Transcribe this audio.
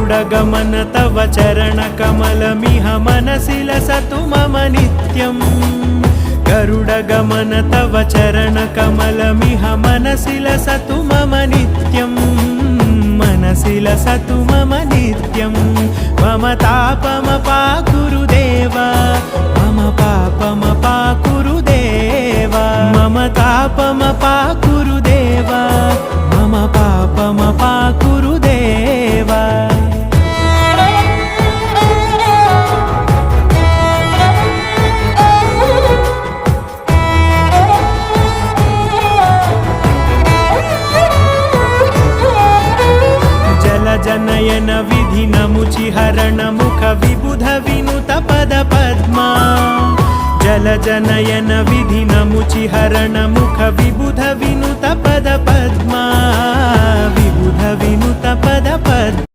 गरुडगमन तव चरणकमलमिह मनसि लसतु मम नित्यम् गरुडगमन तव चरणकमलमिह मनसि लसतु मम नित्यम् मनसि लसतु मम नित्यम् मम तापमपाकुरु देव मम पापमपाकुरु देव मम तापमपाकुरु देव मम पापमपाकुरु देव जनयन विधिनमुचिहरण मुख विबुध विनुत पद पद्मा जल जनयन विधिनमुचिहरण मुख विबुध विनुत पद पद्मा विबुध विनुत पद पद्मा